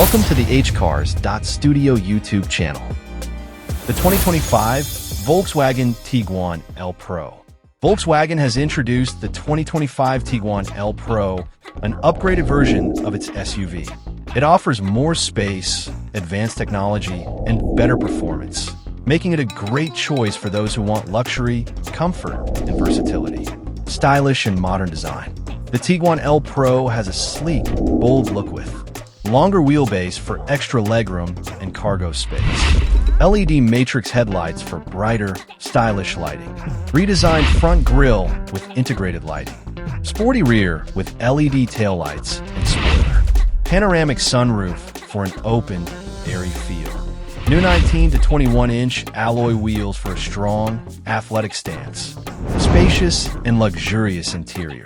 Welcome to the hcars.studio YouTube channel. The 2025 Volkswagen Tiguan L Pro. Volkswagen has introduced the 2025 Tiguan L Pro, an upgraded version of its SUV. It offers more space, advanced technology, and better performance, making it a great choice for those who want luxury, comfort, and versatility. Stylish and modern design. The Tiguan L Pro has a sleek, bold look with longer wheelbase for extra legroom and cargo space. LED matrix headlights for brighter, stylish lighting. Redesigned front grille with integrated lighting. Sporty rear with LED taillights and spoiler. Panoramic sunroof for an open, airy feel. New 19 to 21-inch alloy wheels for a strong, athletic stance. Spacious and luxurious interior.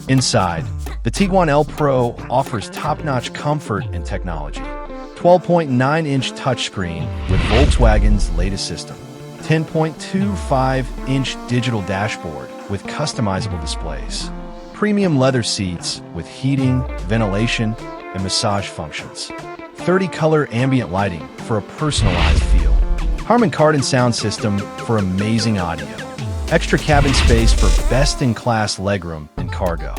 Inside, the Tiguan L Pro offers top-notch comfort and technology. 12.9-inch touchscreen with Volkswagen's latest system. 10.25-inch digital dashboard with customizable displays. Premium leather seats with heating, ventilation, and massage functions. 30-color ambient lighting for a personalized feel. Harman Kardon sound system for amazing audio. Extra cabin space for best-in-class legroom and cargo.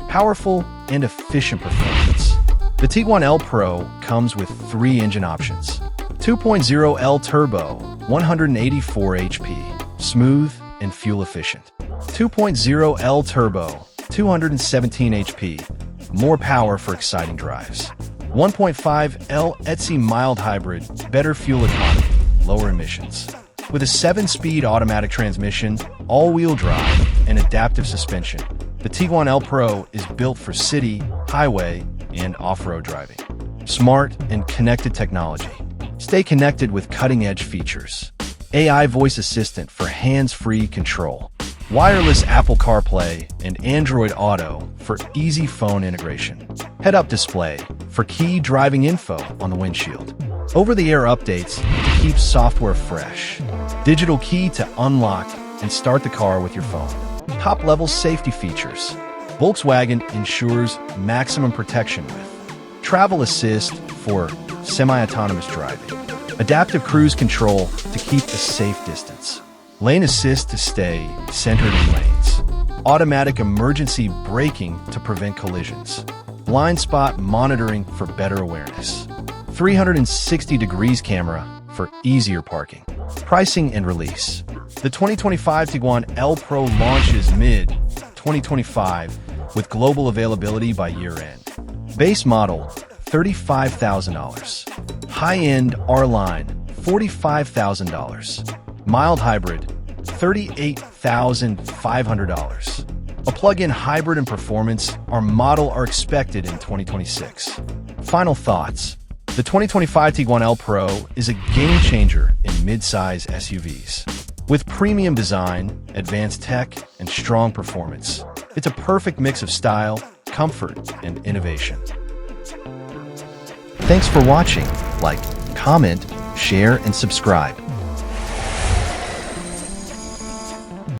Powerful and efficient performance. The Tiguan L Pro comes with 3 engine options. 2.0 L Turbo, 184 HP, smooth and fuel efficient. 2.0 L Turbo, 217 HP, more power for exciting drives. 1.5 L Etsy mild hybrid, better fuel economy, lower emissions. With a 7-speed automatic transmission, all-wheel drive, and adaptive suspension, the Tiguan L Pro is built for city, highway, and off-road driving. Smart and connected technology. Stay connected with cutting-edge features. AI voice assistant for hands-free control. Wireless Apple CarPlay and Android Auto for easy phone integration. Head-up display for key driving info on the windshield. Over-the-air updates to keep software fresh. Digital key to unlock and start the car with your phone. Top-level safety features. Volkswagen ensures maximum protection with travel assist for semi-autonomous driving. Adaptive cruise control to keep a safe distance. Lane assist to stay centered in lanes. Automatic emergency braking to prevent collisions. Blind spot monitoring for better awareness. 360 degrees camera for easier parking. Pricing and release. The 2025 Tiguan L Pro launches mid-2025 with global availability by year-end. Base model, $35,000. High-end R-Line, $45,000. Mild hybrid, $38,500. A plug-in hybrid and performance are expected in 2026. Final thoughts. The 2025 Tiguan L Pro is a game-changer in mid-size SUVs. With premium design, advanced tech, and strong performance, it's a perfect mix of style, comfort, and innovation. Thanks for watching. Like, comment, share, and subscribe.